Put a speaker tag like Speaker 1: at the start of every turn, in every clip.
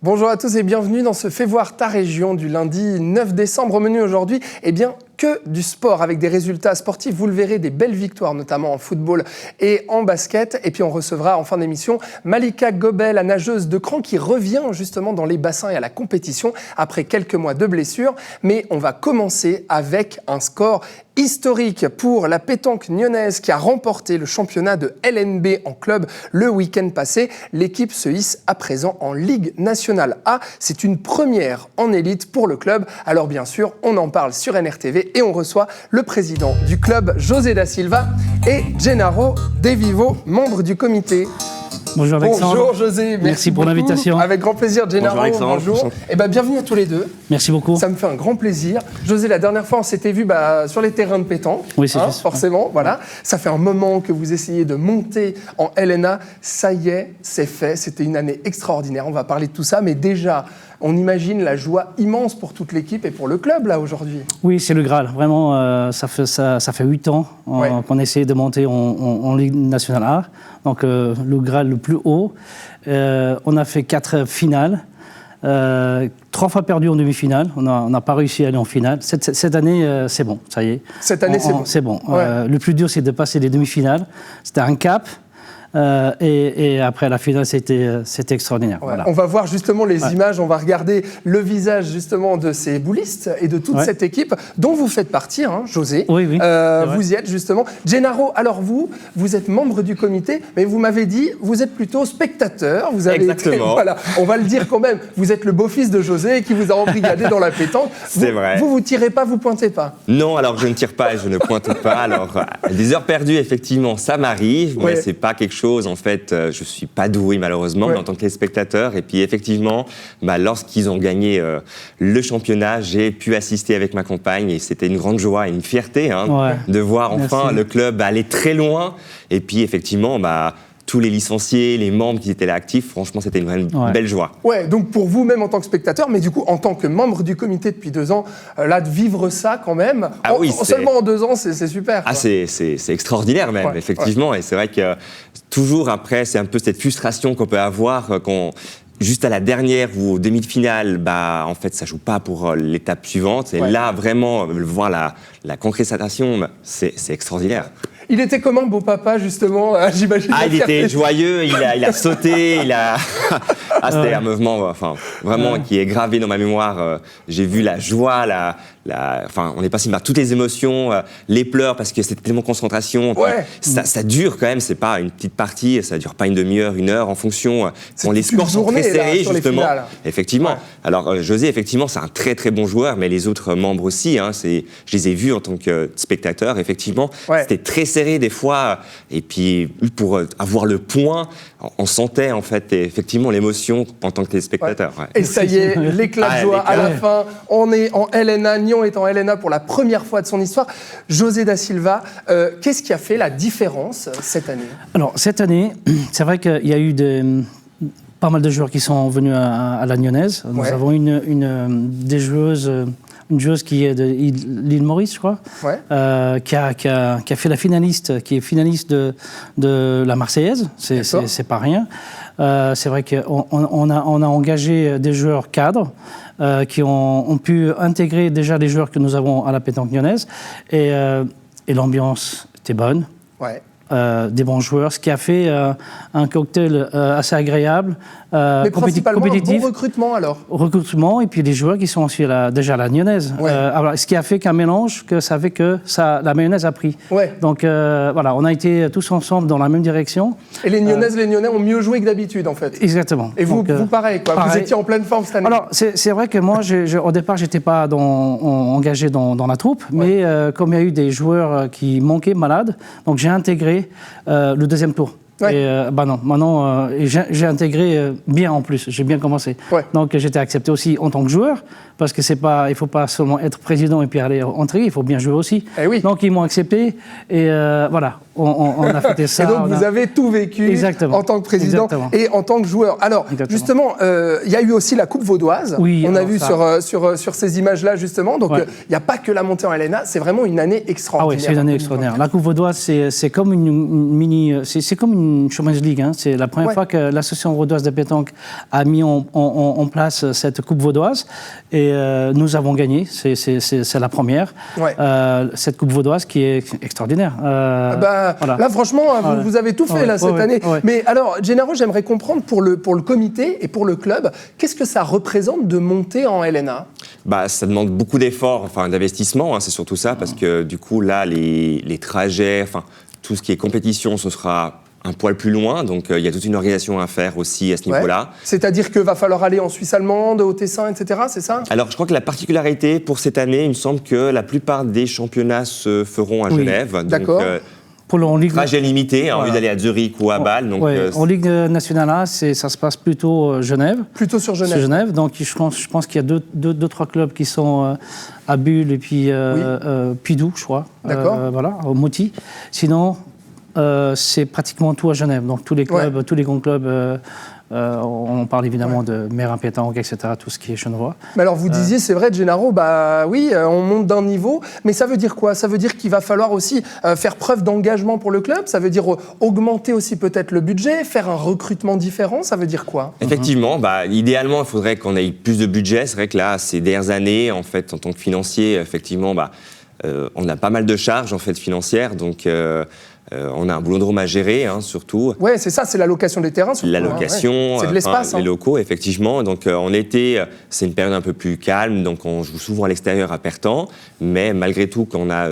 Speaker 1: Bonjour à tous et bienvenue dans ce Fais voir ta région du lundi 9 décembre. Au menu aujourd'hui, que du sport avec des résultats sportifs. Vous le verrez, des belles victoires, notamment en football et en basket. Et puis on recevra en fin d'émission Malika Gobel, la nageuse de Cran, qui revient justement dans les bassins et à la compétition après quelques mois de blessures. Mais on va commencer avec un score historique pour la pétanque nyonnaise qui a remporté le championnat de LNB en club le week-end passé. L'équipe se hisse à présent en Ligue nationale A. C'est une première en élite pour le club. Alors bien sûr, on en parle sur NRTV et on reçoit le président du club, José da Silva, et Gennaro De Vivo, membre du comité.
Speaker 2: Bonjour Alexandre.
Speaker 1: Bonjour José,
Speaker 2: merci pour l'invitation.
Speaker 1: Avec grand plaisir, Gennaro.
Speaker 3: Bonjour Alexandre.
Speaker 1: Bonjour. Bienvenue à tous les deux.
Speaker 2: Merci beaucoup.
Speaker 1: Ça me fait un grand plaisir. José, la dernière fois, on s'était vu sur les terrains de pétanque.
Speaker 2: Oui, c'est juste.
Speaker 1: Forcément, voilà. Ça fait un moment que vous essayez de monter en LNA. Ça y est, c'est fait. C'était une année extraordinaire. On va parler de tout ça, mais déjà, on imagine la joie immense pour toute l'équipe et pour le club, là, aujourd'hui. Oui,
Speaker 2: c'est le Graal. Vraiment, ça fait 8 ans qu'on essaie de monter en Ligue nationale A. Donc, le Graal le plus haut. On a fait 4 finales. 3 fois perdu en demi-finale. On n'a pas réussi à aller en finale. Cette année, c'est bon, ça y est.
Speaker 1: Cette année, c'est bon.
Speaker 2: C'est bon.
Speaker 1: Ouais.
Speaker 2: Le plus dur, c'est de passer les demi-finales. C'était un cap. Et après la finale, c'était extraordinaire.
Speaker 1: Ouais.
Speaker 2: Voilà.
Speaker 1: On va voir justement les images, on va regarder le visage justement de ces boulistes et de toute cette équipe dont vous faites partie, José.
Speaker 2: Oui.
Speaker 1: Vous y êtes justement. Gennaro, alors vous êtes membre du comité, mais vous m'avez dit, vous êtes plutôt spectateur. Vous avez
Speaker 3: Exactement.
Speaker 1: Voilà, on va le dire quand même. Vous êtes le beau-fils de José qui vous a embrigadé dans la pétanque.
Speaker 3: C'est vrai.
Speaker 1: Vous tirez pas, vous pointez pas.
Speaker 3: Non, alors je ne tire pas et je ne pointe pas. Alors, des heures perdues, effectivement, ça m'arrive, mais c'est pas quelque chose. En fait, je suis pas doué malheureusement, mais en tant que téléspectateur. Et puis effectivement, lorsqu'ils ont gagné le championnat, j'ai pu assister avec ma compagne et c'était une grande joie et une fierté de voir enfin le club aller très loin. Et puis effectivement, tous les licenciés, les membres qui étaient là actifs, franchement, c'était une belle joie. Ouais, donc pour vous, même en tant que spectateur, mais du coup, en tant que membre du comité depuis 2 ans, là, de vivre ça quand même, seulement en 2 ans, c'est super. Ah, c'est extraordinaire même, effectivement. Et c'est vrai que toujours après, c'est un peu cette frustration qu'on peut avoir quand... Juste à la dernière ou aux demi-finales, en fait, ça joue pas pour l'étape suivante. Et là, vraiment, voir la concrétisation, c'est extraordinaire.
Speaker 1: Il était comment, beau papa, justement, j'imagine.
Speaker 3: Il était joyeux, il a sauté, c'était un mouvement, vraiment qui est gravé dans ma mémoire. J'ai vu la joie, on est passé par toutes les émotions, les pleurs parce que c'était tellement concentration. Ça dure quand même, c'est pas une petite partie, ça dure pas une demi-heure, 1 heure en fonction. Quand les scores sont très serrés, justement. Effectivement. Alors José, effectivement, c'est un très très bon joueur, mais les autres membres aussi. Je les ai vus en tant que spectateur. Effectivement, c'était très serré des fois. Et puis pour avoir le point, on sentait en fait effectivement l'émotion en tant que téléspectateur.
Speaker 1: Et ça y est, l'éclat de joie à la fin. On est en LNA. Nyon est en LNA pour la première fois de son histoire. José da Silva, qu'est-ce qui a fait la différence cette année ? Alors, cette année, c'est vrai qu'il y a eu pas mal de joueurs qui sont venus à la Nyonnaise. Nous avons une joueuse qui est de l'île Maurice, je crois, qui a fait la finaliste, qui est finaliste de la Marseillaise. C'est pas rien. C'est vrai qu'on a engagé des joueurs cadres qui ont pu intégrer déjà les joueurs que nous avons à la pétanque nyonnaise. Et l'ambiance était bonne. Des bons joueurs, ce qui a fait un cocktail assez agréable, mais principalement compétitif. Un bon recrutement alors.
Speaker 2: Recrutement et puis les joueurs qui sont aussi déjà à la Nyonnaise. Alors, ce qui a fait qu'un mélange, que ça fait que la mayonnaise a pris. Donc voilà, on a été tous ensemble dans la même direction. Et les Nyonnaises, les Nyonnais ont mieux joué que d'habitude en fait. Exactement. Et vous, vous pareil, quoi. Pareil. Vous étiez en pleine forme cette année. Alors c'est vrai que moi, au départ, j'étais pas engagé dans la troupe, mais comme il y a eu des joueurs qui manquaient malades, donc j'ai intégré le deuxième tour. Et maintenant, j'ai intégré bien en plus, j'ai bien commencé. Donc j'étais accepté aussi en tant que joueur, parce que il ne faut pas seulement être président et puis aller entrer, il faut bien jouer aussi. Donc ils m'ont accepté et voilà, on a fêté ça. Et donc vous avez tout vécu en tant que président et en tant que joueur. Alors justement, il y a eu aussi la Coupe Vaudoise, on a vu sur ces images-là justement, donc il n'y a pas que la montée en LNA, c'est vraiment une année extraordinaire. Ah oui, c'est une année extraordinaire. La Coupe Vaudoise, c'est comme une une Champions League. Hein. C'est la première fois que l'association vaudoise de pétanque a mis en place cette coupe vaudoise. Et nous avons gagné. C'est la première. Cette coupe vaudoise qui est extraordinaire.
Speaker 1: Voilà. Là, franchement, vous avez tout fait cette année. Mais alors, Gennaro, j'aimerais comprendre pour le comité et pour le club, qu'est-ce que ça représente de monter en LNA ?
Speaker 3: Ça demande beaucoup d'efforts, d'investissement, hein, c'est surtout ça, parce que du coup, là, les trajets, tout ce qui est compétition, ce sera un poil plus loin, donc il y a toute une organisation à faire aussi à ce niveau-là.
Speaker 1: C'est-à-dire qu'il va falloir aller en Suisse allemande, au Tessin, etc., c'est ça ?
Speaker 3: Alors, je crois que la particularité pour cette année, il me semble que la plupart des championnats se feront à Genève.
Speaker 1: D'accord.
Speaker 3: Trajet limité, au lieu d'aller à Zurich ou à Bâle. Donc,
Speaker 2: en Ligue nationale A, ça se passe plutôt Genève.
Speaker 1: Plutôt sur Genève.
Speaker 2: Donc je pense qu'il y a deux, trois clubs qui sont à Bulle et puis Pidou, je crois.
Speaker 1: D'accord.
Speaker 2: Au Moti. Sinon, c'est pratiquement tout à Genève. Donc tous les clubs, tous les grands clubs. On parle évidemment de Mérin Pétanque, etc., tout ce qui est genevois.
Speaker 1: Mais alors vous disiez, c'est vrai, Gennaro, on monte d'un niveau, mais ça veut dire quoi ? Ça veut dire qu'il va falloir aussi faire preuve d'engagement pour le club, ça veut dire augmenter aussi peut-être le budget, faire un recrutement différent, ça veut dire quoi ?
Speaker 3: Effectivement, idéalement, il faudrait qu'on ait plus de budget. C'est vrai que là, ces dernières années, en fait, en tant que financier, effectivement, on a pas mal de charges en fait, financières, donc... on a un boulodrome à gérer, surtout.
Speaker 1: Oui, c'est ça, c'est la location des terrains. Surtout,
Speaker 3: la location,
Speaker 1: c'est de l'espace.
Speaker 3: Les locaux, effectivement. Donc en été, c'est une période un peu plus calme, donc on joue souvent à l'extérieur à Pertan. Mais malgré tout, quand on a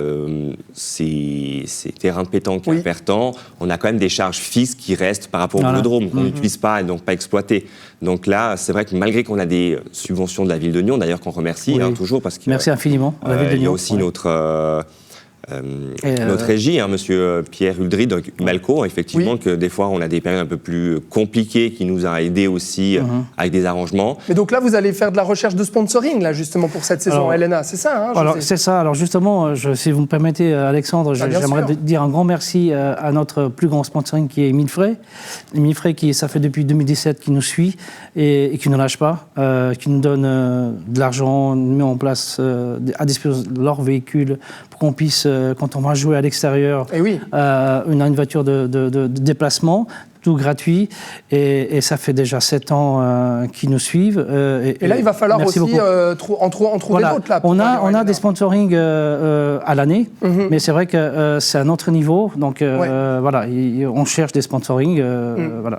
Speaker 3: ces terrains de pétanque à Pertan, on a quand même des charges fixes qui restent par rapport au boulodrome, qu'on n'utilise pas et donc pas exploité. Donc là, c'est vrai que malgré qu'on a des subventions de la ville de Nyon, d'ailleurs qu'on remercie toujours, parce que...
Speaker 2: Merci infiniment à la ville de Nyon.
Speaker 3: Il y a aussi notre régie, monsieur Pierre Uldry, donc Malco, effectivement, que des fois on a des périodes un peu plus compliquées qui nous a aidés aussi avec des arrangements.
Speaker 1: Mais donc là, vous allez faire de la recherche de sponsoring, là, justement, pour cette saison LNA, c'est ça
Speaker 2: c'est ça. Alors justement, si vous me permettez, Alexandre, j'aimerais dire un grand merci à notre plus grand sponsoring qui est Émile Frey. Émile Frey, ça fait depuis 2017 qui nous suit et qui ne lâche pas, qui nous donne de l'argent, nous met en place à disposition leur véhicule pour qu'on puisse... quand on va jouer à l'extérieur, une voiture de déplacement, tout gratuit, et ça fait déjà 7 ans qu'ils nous suivent.
Speaker 1: Et là, il va falloir aussi en trouver d'autres. Là,
Speaker 2: on a des sponsorings à l'année, mais c'est vrai que c'est un autre niveau, donc on cherche des sponsorings.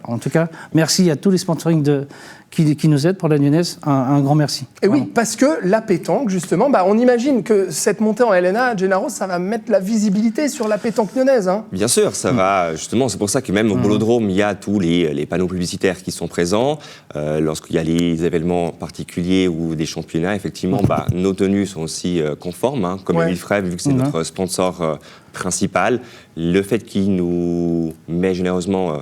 Speaker 2: En tout cas, merci à tous les sponsorings qui nous aident pour la Lyonnaise, un grand merci.
Speaker 1: Et oui, parce que la pétanque, justement, on imagine que cette montée en LNA, Gennaro, ça va mettre la visibilité sur la pétanque lyonnaise.
Speaker 3: Bien sûr, ça va, justement, c'est pour ça que même au boulodrome, il y a tous les panneaux publicitaires qui sont présents. Lorsqu'il y a les événements particuliers ou des championnats, effectivement, nos tenues sont aussi conformes, comme Émile Frey, vu que c'est notre sponsor principal. Le fait qu'il nous met généreusement...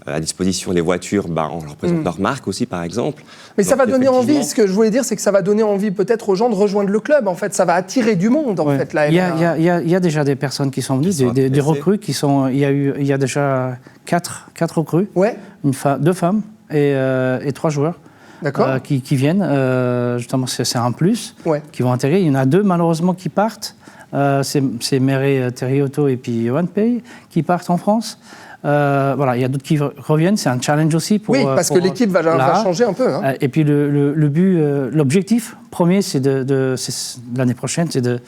Speaker 3: à disposition des voitures, on leur présente leur marque aussi, par exemple.
Speaker 1: Mais donc, ça va donner envie, ce que je voulais dire, c'est que ça va donner envie peut-être aux gens de rejoindre le club, en fait. Ça va attirer du monde, en fait, là.
Speaker 2: Il y a déjà des personnes qui sont venues, des recrues qui sont... Il y a déjà 4 recrues, 2 femmes et 3 joueurs. Qui viennent, justement, c'est un plus, qui vont intégrer. Il y en a 2, malheureusement, qui partent. C'est Méré Terriotto et puis Johan Pay qui partent en France. Il y a d'autres qui reviennent, c'est un challenge aussi pour...
Speaker 1: Oui, parce que l'équipe va changer un peu.
Speaker 2: Et puis le but, l'objectif premier, c'est l'année prochaine, c'est de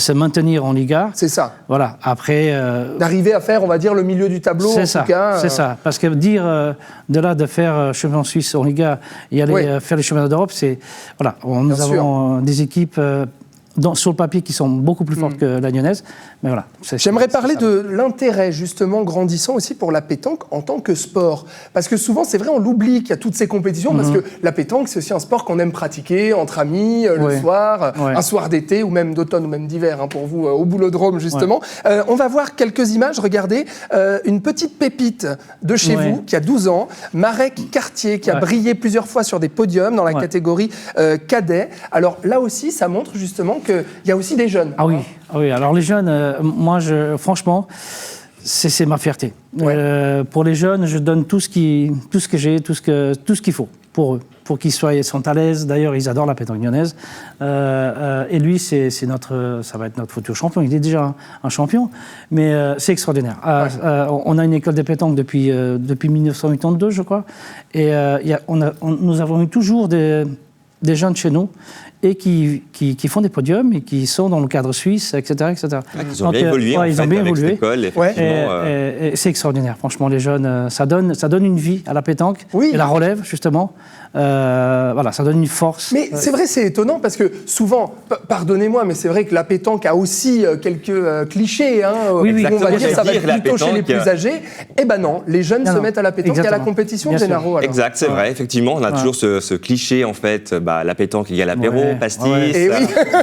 Speaker 2: se maintenir en Liga.
Speaker 1: C'est ça.
Speaker 2: Voilà, après...
Speaker 1: d'arriver à faire, on va dire, le milieu du tableau,
Speaker 2: c'est ça, c'est ça. Parce que dire de faire championnat suisse en Liga et aller faire les championnats d'Europe, c'est... Voilà, nous avons des équipes... sur le papier qui sont beaucoup plus fortes que la lyonnaise. Mais voilà.
Speaker 1: J'aimerais parler de l'intérêt justement grandissant aussi pour la pétanque en tant que sport. Parce que souvent, c'est vrai, on l'oublie qu'il y a toutes ces compétitions parce que la pétanque, c'est aussi un sport qu'on aime pratiquer entre amis, le soir, un soir d'été ou même d'automne ou même d'hiver pour vous au boulodrome justement. On va voir quelques images. Regardez, une petite pépite de chez vous qui a 12 ans, Marek Cartier, qui a brillé plusieurs fois sur des podiums dans la catégorie cadet. Alors là aussi, ça montre justement qu'il y a aussi des jeunes.
Speaker 2: Ah oui, alors les jeunes, moi, franchement, c'est ma fierté. Pour les jeunes, je donne tout ce que j'ai, tout ce qu'il faut. pour eux, pour qu'ils sont à l'aise. D'ailleurs, ils adorent la pétanque lyonnaise. Et lui, ça va être notre futur champion. Il est déjà un champion, mais c'est extraordinaire. On a une école de pétanque depuis 1982, je crois. Et nous avons eu toujours des jeunes chez nous et qui font des podiums et qui sont dans le cadre suisse, etc. etc.
Speaker 3: Ils ont bien évolué,
Speaker 2: ils ont bien évolué.
Speaker 3: École,
Speaker 2: et c'est extraordinaire, franchement, les jeunes, ça donne une vie à la pétanque, et la relève, justement. Ça donne une force.
Speaker 1: Mais c'est vrai, c'est étonnant, parce que souvent, pardonnez-moi, mais c'est vrai que la pétanque a aussi quelques clichés. On va dire ça va être plutôt chez les plus âgés. Eh ben non, les jeunes se mettent à la pétanque et à la compétition, Gennaro.
Speaker 3: Exact, c'est vrai, effectivement, on a toujours ce cliché, en fait, la pétanque égale apéro, pastis,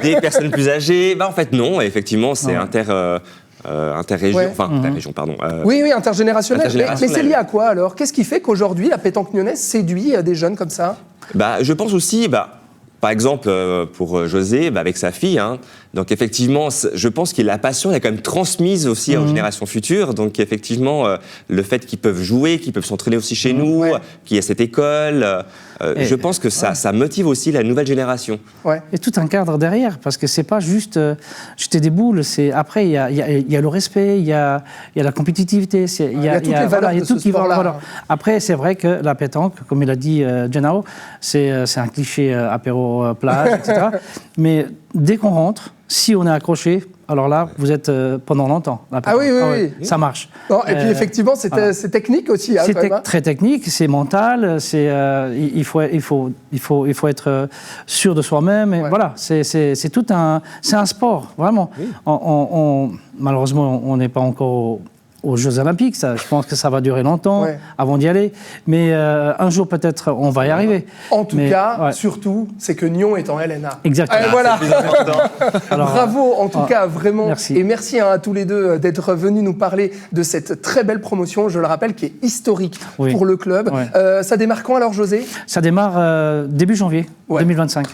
Speaker 3: des personnes plus âgées. En fait, non, effectivement, c'est interrégion, pardon.
Speaker 1: Intergénérationnel. Mais c'est lié à quoi, alors? Qu'est-ce qui fait qu'aujourd'hui, la pétanque lyonnaise séduit des jeunes comme ça?
Speaker 3: Je pense aussi, par exemple, pour José, avec sa fille, donc effectivement, je pense que la passion elle est quand même transmise aussi aux générations futures. Donc effectivement, le fait qu'ils peuvent jouer, qu'ils peuvent s'entraîner aussi chez nous, qu'il y a cette école, je pense que ça motive aussi la nouvelle génération.
Speaker 2: Et tout un cadre derrière, parce que c'est pas juste jeter des boules. Après, il y a le respect, il y a la compétitivité,
Speaker 1: il y a toutes les valeurs de ce sport-là.
Speaker 2: Après, c'est vrai que la pétanque, comme il a dit Gennaro, c'est un cliché apéro plage, etc. Mais dès qu'on rentre, si on est accroché, alors là, vous êtes pendant longtemps.
Speaker 1: Oui.
Speaker 2: Ça marche.
Speaker 1: Et puis effectivement, c'est technique aussi.
Speaker 2: C'est très technique, c'est mental, il faut être sûr de soi-même. Et voilà, c'est tout c'est un sport, vraiment. Oui. Malheureusement, on n'est pas encore aux Jeux Olympiques, je pense que ça va durer longtemps avant d'y aller, mais un jour peut-être on va y arriver.
Speaker 1: En tout cas, surtout, c'est que Nyon est en LNA.
Speaker 2: Exactement.
Speaker 1: Voilà. Alors, bravo en tout cas, vraiment. Merci. Et merci à tous les deux d'être venus nous parler de cette très belle promotion, je le rappelle, qui est historique pour le club. Ça démarre quand alors, José? Ça
Speaker 2: démarre début janvier 2025.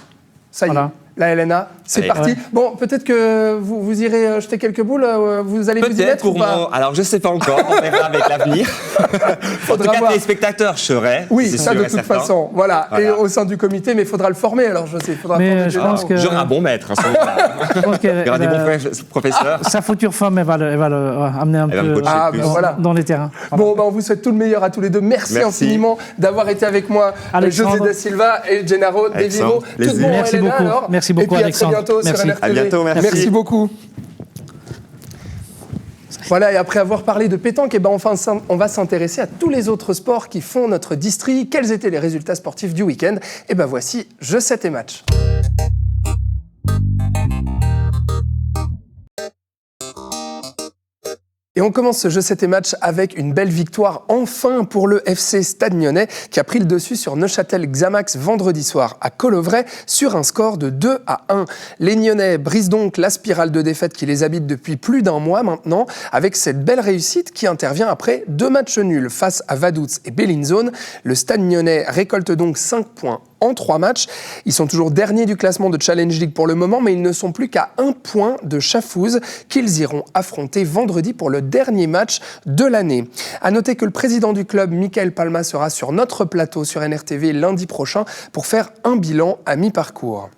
Speaker 1: Ça y est. La LNA, c'est parti. Bon, peut-être que vous irez jeter quelques boules, vous allez vous y mettre ou pas?
Speaker 3: Alors, je ne sais pas encore, on verra avec l'avenir. En tout cas, les spectateurs, je serai.
Speaker 1: Oui, ça de toute façon. Voilà, et au sein du comité, mais il faudra le former, alors je sais.
Speaker 2: Je pense que...
Speaker 3: J'aurai un bon maître. Il y aura des bons professeurs.
Speaker 2: Sa future femme, elle va le amener un peu dans les terrains.
Speaker 1: Bon, on vous souhaite tout le meilleur à tous les deux. Merci infiniment d'avoir été avec moi, José da Silva et Gennaro De Vivo.
Speaker 2: Merci beaucoup. Merci beaucoup, Alexandre.
Speaker 1: À bientôt sur NRTV.
Speaker 3: À bientôt,
Speaker 1: merci beaucoup. Voilà, et après avoir parlé de pétanque, on va s'intéresser à tous les autres sports qui font notre district. Quels étaient les résultats sportifs du week-end? Voici Jeux 7 et match. Et on commence ce jeu 7 et match avec une belle victoire enfin pour le FC Stade Lyonnais qui a pris le dessus sur Neuchâtel Xamax vendredi soir à Colovray sur un score de 2-1. Les Lyonnais brisent donc la spirale de défaite qui les habite depuis plus d'un mois maintenant avec cette belle réussite qui intervient après 2 matchs nuls face à Vaduz et Bellinzone. Le Stade Lyonnais récolte donc 5 points en 3 matchs. Ils sont toujours derniers du classement de Challenge League pour le moment, mais ils ne sont plus qu'à 1 point de Chafouz qu'ils iront affronter vendredi pour le dernier match de l'année. À noter que le président du club, Michael Palma, sera sur notre plateau sur NRTV lundi prochain pour faire un bilan à mi-parcours.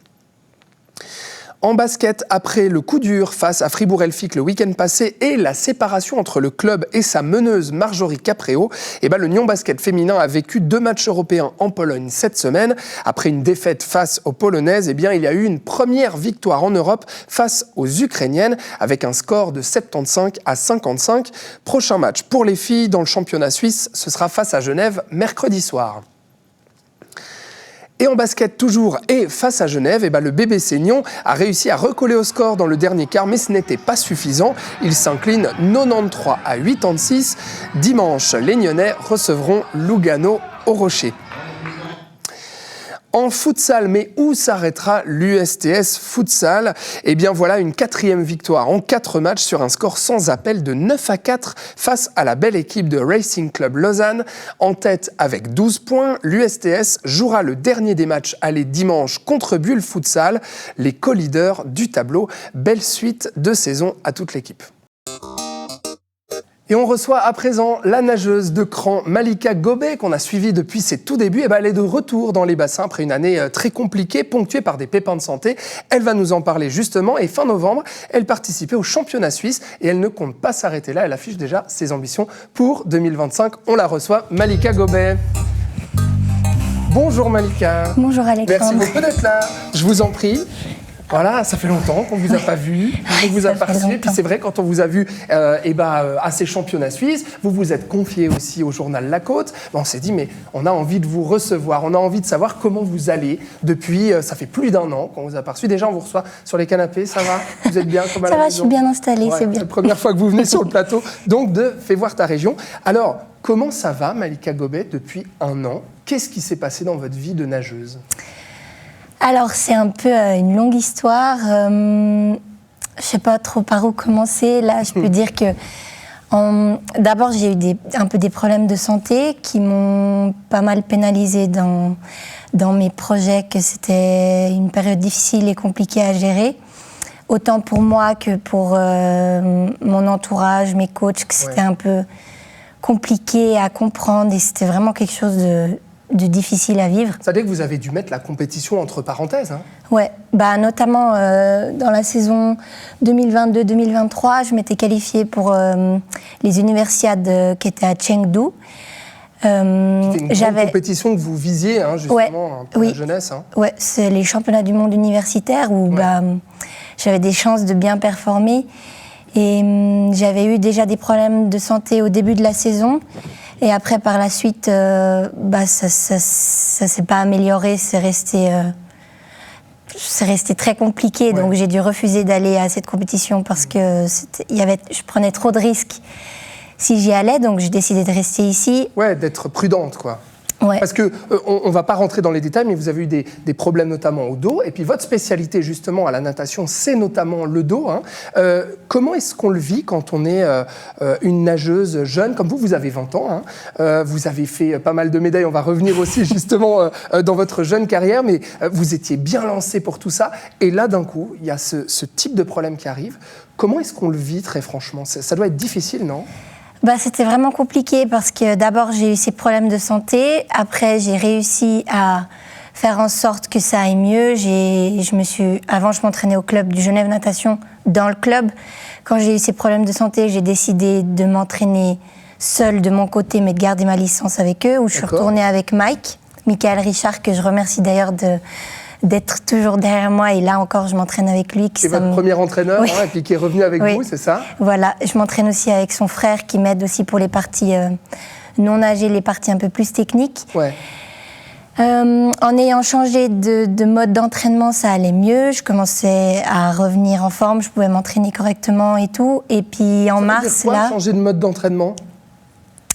Speaker 1: En basket, après le coup dur face à Fribourg-Elfic le week-end passé et la séparation entre le club et sa meneuse Marjorie Capréo, le Nyon Basket féminin a vécu 2 matchs européens en Pologne cette semaine. Après une défaite face aux Polonaises, il y a eu une première victoire en Europe face aux Ukrainiennes avec un score de 75-55. Prochain match pour les filles dans le championnat suisse, ce sera face à Genève mercredi soir. Et en basket toujours et face à Genève, le BBC Nyon a réussi à recoller au score dans le dernier quart, mais ce n'était pas suffisant. Il s'incline 93-86. Dimanche, les Nyonnais recevront Lugano au Rocher. En futsal, mais où s'arrêtera l'USTS Futsal? Voilà une 4e victoire en 4 matchs sur un score sans appel de 9-4 face à la belle équipe de Racing Club Lausanne. En tête avec 12 points, l'USTS jouera le dernier des matchs aller dimanche contre Bulle Futsal, les co-leaders du tableau. Belle suite de saison à toute l'équipe. Et on reçoit à présent la nageuse de cran Malika Gobet, qu'on a suivie depuis ses tout débuts. Et ben, elle est de retour dans les bassins après une année très compliquée, ponctuée par des pépins de santé. Elle va nous en parler justement. Et fin novembre, elle participait au championnat suisse et elle ne compte pas s'arrêter là. Elle affiche déjà ses ambitions pour 2025. On la reçoit, Malika Gobet. Bonjour Malika.
Speaker 4: Bonjour Alexandre.
Speaker 1: Merci beaucoup d'être là. Je vous en prie. Voilà, ça fait longtemps qu'on ne vous a pas vu, qu'on vous a pas reçu. Et puis c'est vrai, quand on vous a vu à ces championnats suisses, vous vous êtes confié aussi au journal La Côte. On s'est dit, mais on a envie de vous recevoir, on a envie de savoir comment vous allez depuis, ça fait plus d'1 an qu'on vous a pas reçu. Déjà, on vous reçoit sur les canapés, ça va? Vous êtes bien comme à la maison?
Speaker 4: Ça va, je suis bien installée, c'est bien.
Speaker 1: C'est la première fois que vous venez sur le plateau, donc de Fais voir ta région. Alors, comment ça va, Malika Gobet, depuis 1 an? Qu'est-ce qui s'est passé dans votre vie de nageuse?
Speaker 4: Alors, c'est un peu une longue histoire. Je ne sais pas trop par où commencer. Là, je peux dire que d'abord, j'ai eu un peu des problèmes de santé qui m'ont pas mal pénalisée dans mes projets, que c'était une période difficile et compliquée à gérer. Autant pour moi que pour mon entourage, mes coachs, que c'était un peu compliqué à comprendre et c'était vraiment quelque chose de difficile à vivre.
Speaker 1: Ça veut dire que vous avez dû mettre la compétition entre parenthèses, hein?
Speaker 4: Ouais, notamment dans la saison 2022-2023, je m'étais qualifiée pour les Universiades qui étaient à Chengdu.
Speaker 1: C'était une grande compétition que vous visiez, hein, justement, pour la jeunesse. Hein.
Speaker 4: Ouais, c'est les championnats du monde universitaire où j'avais des chances de bien performer. Et j'avais eu déjà des problèmes de santé au début de la saison. Et après, par la suite, ça s'est pas amélioré, c'est resté très compliqué. Donc j'ai dû refuser d'aller à cette compétition parce que je prenais trop de risques si j'y allais. Donc j'ai décidé de rester ici.
Speaker 1: Ouais, d'être prudente, quoi.
Speaker 4: Ouais.
Speaker 1: Parce que on va pas rentrer dans les détails, mais vous avez eu des problèmes notamment au dos. Et puis votre spécialité justement à la natation, c'est notamment le dos. Hein. Comment est-ce qu'on le vit quand on est une nageuse jeune comme vous? Vous avez 20 ans. Hein. Vous avez fait pas mal de médailles. On va revenir aussi justement dans votre jeune carrière, mais vous étiez bien lancée pour tout ça. Et là, d'un coup, il y a ce type de problème qui arrive. Comment est-ce qu'on le vit très franchement? Ça doit être difficile, non?
Speaker 4: C'était vraiment compliqué parce que d'abord j'ai eu ces problèmes de santé, après j'ai réussi à faire en sorte que ça aille mieux. Avant je m'entraînais au club du Genève Natation, dans le club. Quand j'ai eu ces problèmes de santé, j'ai décidé de m'entraîner seule de mon côté, mais de garder ma licence avec eux, où je suis retournée avec Michael Richard, que je remercie d'ailleurs d'être toujours derrière moi, et là encore je m'entraîne avec lui.
Speaker 1: C'est votre premier entraîneur, et puis qui est revenu avec vous, c'est ça?
Speaker 4: Voilà, je m'entraîne aussi avec son frère qui m'aide aussi pour les parties non nagées, les parties un peu plus techniques.
Speaker 1: Ouais.
Speaker 4: En ayant changé de mode d'entraînement, ça allait mieux, je commençais à revenir en forme, je pouvais m'entraîner correctement et tout, et puis en mars,
Speaker 1: ça veut dire quoi, changer de mode d'entraînement?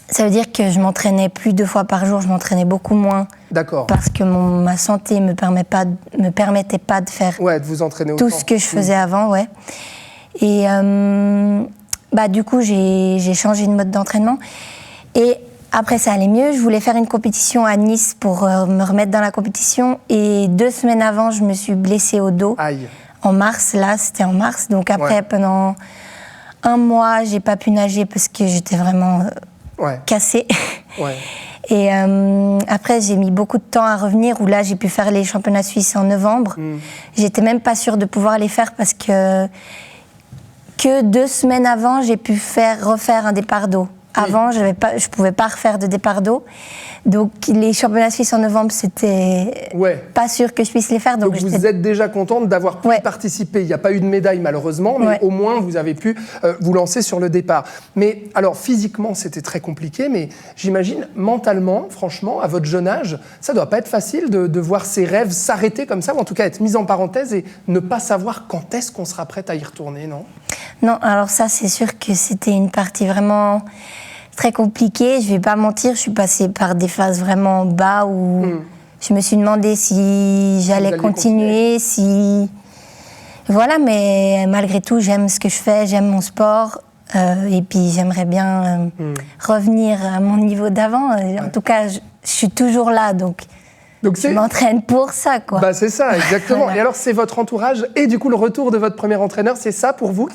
Speaker 4: Ça veut dire que je m'entraînais plus 2 fois par jour, je m'entraînais beaucoup moins.
Speaker 1: D'accord.
Speaker 4: Parce que ma santé me permettait pas de faire
Speaker 1: de vous entraîner
Speaker 4: tout ce que je faisais avant, Et du coup, j'ai changé de mode d'entraînement. Et après, ça allait mieux. Je voulais faire une compétition à Nice pour me remettre dans la compétition. Et 2 semaines avant, je me suis blessée au dos.
Speaker 1: Aïe.
Speaker 4: En mars, là, c'était en mars. Donc après, pendant 1 mois, j'ai pas pu nager parce que j'étais vraiment cassée.
Speaker 1: Ouais.
Speaker 4: Et après, j'ai mis beaucoup de temps à revenir, où là, j'ai pu faire les championnats suisses en novembre. J'étais même pas sûre de pouvoir les faire parce que 2 semaines avant, j'ai pu refaire un départ d'eau. Avant, je pouvais pas refaire de départ d'eau. Donc, les championnats suisses en novembre, c'était pas sûr que je puisse les faire.
Speaker 1: Donc vous êtes déjà contente d'avoir pu participer. Il n'y a pas eu de médaille, malheureusement, mais au moins, vous avez pu vous lancer sur le départ. Mais alors, physiquement, c'était très compliqué, mais j'imagine, mentalement, franchement, à votre jeune âge, ça ne doit pas être facile de voir ses rêves s'arrêter comme ça, ou en tout cas être mis en parenthèse et ne pas savoir quand est-ce qu'on sera prête à y retourner, non?
Speaker 4: Non, alors ça, c'est sûr que c'était une partie vraiment très compliquée. Je vais pas mentir, je suis passée par des phases vraiment bas où je me suis demandé si j'allais continuer, Voilà, mais malgré tout, j'aime ce que je fais, j'aime mon sport. Et puis j'aimerais bien revenir à mon niveau d'avant. En tout cas, je suis toujours là, donc Donc je m'entraîne pour ça, quoi.
Speaker 1: Bah c'est ça, exactement. Voilà. Et alors, c'est votre entourage et du coup, le retour de votre premier entraîneur, c'est ça pour vous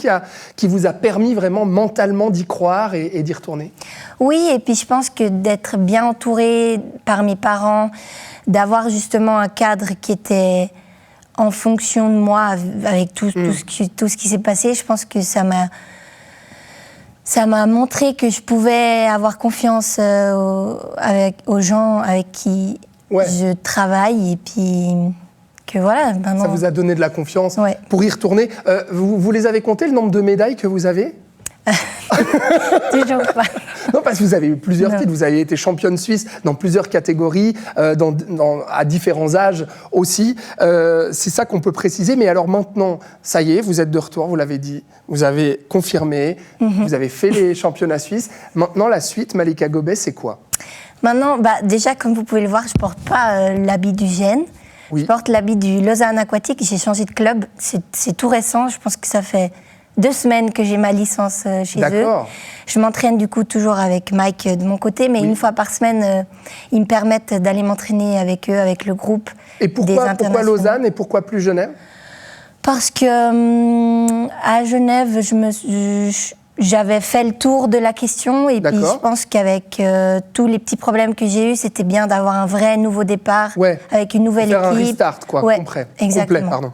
Speaker 1: qui vous a permis vraiment mentalement d'y croire et d'y retourner?
Speaker 4: Oui, et puis je pense que d'être bien entourée par mes parents, d'avoir justement un cadre qui était en fonction de moi avec tout ce qui s'est passé, je pense que ça m'a montré que je pouvais avoir confiance aux gens avec qui je travaille et puis que voilà. Maintenant...
Speaker 1: Ça vous a donné de la confiance pour y retourner. Vous les avez comptés, le nombre de médailles que vous avez?
Speaker 4: Toujours pas.
Speaker 1: Non, parce que vous avez eu plusieurs titres. Vous avez été championne suisse dans plusieurs catégories, à différents âges aussi. C'est ça qu'on peut préciser. Mais alors maintenant, ça y est, vous êtes de retour, vous l'avez dit. Vous avez confirmé, vous avez fait les championnats suisses. Maintenant, la suite, Malika Gobet, c'est quoi?
Speaker 4: Maintenant, déjà, comme vous pouvez le voir, je ne porte pas l'habit du Gène. Oui. Je porte l'habit du Lausanne Aquatique. J'ai changé de club. C'est tout récent. Je pense que ça fait 2 semaines que j'ai ma licence chez eux. Je m'entraîne du coup toujours avec Mike de mon côté, mais une fois par semaine, ils me permettent d'aller m'entraîner avec eux, avec le groupe.
Speaker 1: Et pourquoi Lausanne et pourquoi plus Genève?
Speaker 4: Parce que à Genève, j'avais fait le tour de la question et puis je pense qu'avec tous les petits problèmes que j'ai eus, c'était bien d'avoir un vrai nouveau départ avec une nouvelle équipe.
Speaker 1: Faire un restart, quoi, complet, pardon.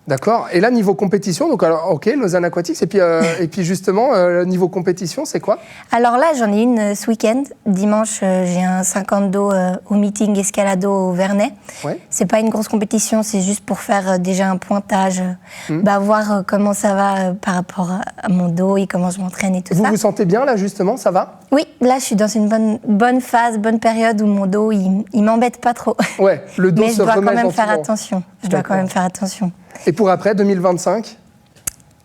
Speaker 1: D'accord. Et là, niveau compétition, donc alors, ok, Lausanne Aquatics, et puis justement, niveau compétition, c'est quoi? Alors
Speaker 4: là, j'en ai une ce week-end. Dimanche, j'ai un 50 dos au meeting Escalado au Vernet. C'est pas une grosse compétition, c'est juste pour faire déjà un pointage, voir comment ça va par rapport à mon dos et comment je m'entraîne et tout ça.
Speaker 1: Vous vous sentez bien là, justement, ça va?
Speaker 4: Oui, là, je suis dans une bonne phase, bonne période où mon dos, il m'embête pas trop.
Speaker 1: Ouais, le dos se remet gentiment.
Speaker 4: Mais je dois quand même faire attention. Je dois quand même faire attention.
Speaker 1: Et pour après, 2025?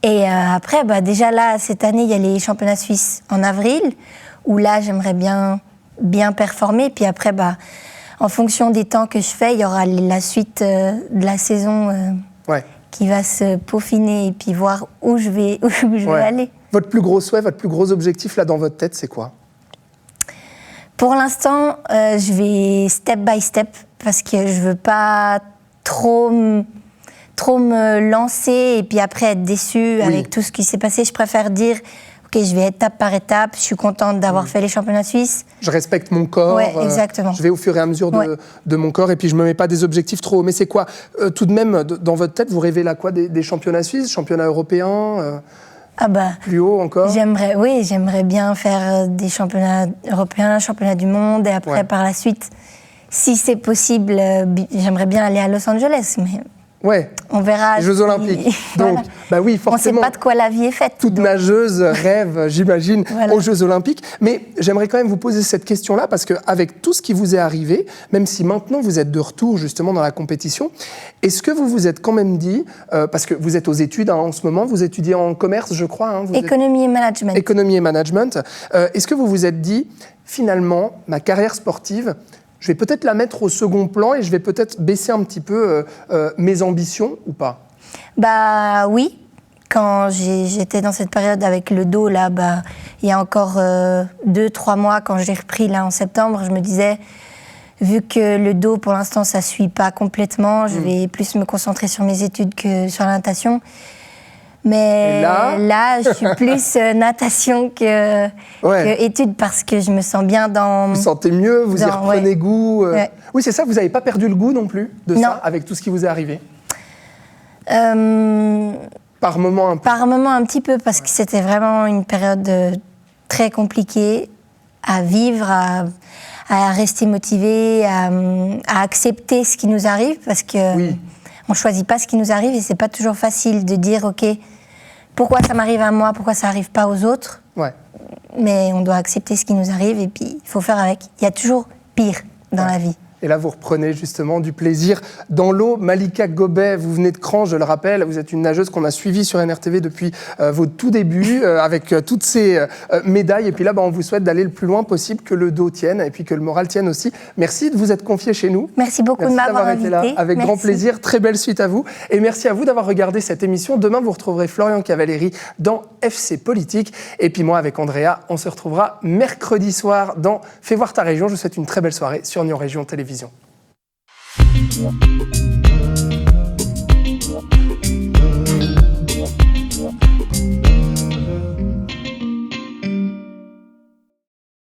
Speaker 4: Et après, déjà là, cette année, il y a les championnats suisses en avril, où là, j'aimerais bien performer. Puis après, en fonction des temps que je fais, il y aura la suite de la saison qui va se peaufiner et puis voir où je vais aller.
Speaker 1: Votre plus gros souhait, votre plus gros objectif là dans votre tête, c'est quoi?
Speaker 4: Pour l'instant, je vais step by step parce que je veux pas trop me lancer et puis après être déçue avec tout ce qui s'est passé. Je préfère dire, ok, je vais étape par étape, je suis contente d'avoir fait les championnats suisses.
Speaker 1: Je respecte mon corps,
Speaker 4: exactement.
Speaker 1: Je vais au fur et à mesure de mon corps et puis je ne me mets pas des objectifs trop hauts. Mais c'est quoi, tout de même, dans votre tête, vous rêvez là quoi, des championnats suisses, championnats européens plus haut encore?
Speaker 4: J'aimerais bien faire des championnats européens, championnats du monde et après par la suite, si c'est possible, j'aimerais bien aller à Los Angeles, mais... on verra.
Speaker 1: Les Jeux Olympiques. Donc, oui, forcément.
Speaker 4: On ne sait pas de quoi la vie est faite.
Speaker 1: Toute nageuse rêve, j'imagine, aux Jeux Olympiques. Mais j'aimerais quand même vous poser cette question-là, parce qu'avec tout ce qui vous est arrivé, même si maintenant vous êtes de retour justement dans la compétition, est-ce que vous vous êtes quand même dit, parce que vous êtes aux études en ce moment, vous étudiez en commerce, je crois.
Speaker 4: Économie et management.
Speaker 1: Économie et management. Est-ce que vous vous êtes dit, finalement, ma carrière sportive, je vais peut-être la mettre au second plan et je vais peut-être baisser un petit peu mes ambitions ou pas?
Speaker 4: Oui. Quand j'étais dans cette période avec le dos, là, il y a encore 2-3 mois, quand j'ai repris là en septembre, je me disais, vu que le dos, pour l'instant, ça ne suit pas complètement, je vais plus me concentrer sur mes études que sur la natation. Mais là, je suis plus natation que études parce que je me sens bien dans...
Speaker 1: Vous sentez mieux, vous y reprenez goût. Oui, c'est ça, vous n'avez pas perdu le goût non plus de ça, avec tout ce qui vous est arrivé? Par moment un peu?
Speaker 4: Par moment un petit peu, parce que c'était vraiment une période très compliquée à vivre, à rester motivé, à accepter ce qui nous arrive, parce que... On ne choisit pas ce qui nous arrive et ce n'est pas toujours facile de dire, OK, pourquoi ça m'arrive à moi, pourquoi ça n'arrive pas aux autres. Mais on doit accepter ce qui nous arrive et puis il faut faire avec. Il y a toujours pire dans la vie.
Speaker 1: Et là, vous reprenez justement du plaisir dans l'eau. Malika Gobet, vous venez de Cran, je le rappelle. Vous êtes une nageuse qu'on a suivie sur NRTV depuis vos tout débuts, avec toutes ces médailles. Et puis là, on vous souhaite d'aller le plus loin possible, que le dos tienne et puis que le moral tienne aussi. Merci de vous être confiée chez nous.
Speaker 4: Merci beaucoup de m'avoir invité.
Speaker 1: Été là. Avec grand plaisir. Très belle suite à vous. Et merci à vous d'avoir regardé cette émission. Demain, vous retrouverez Florian Cavalleri dans FC Politique. Et puis moi, avec Andrea, on se retrouvera mercredi soir dans Fais voir ta région. Je vous souhaite une très belle soirée sur Nyon Région Télévision.
Speaker 5: Thank you.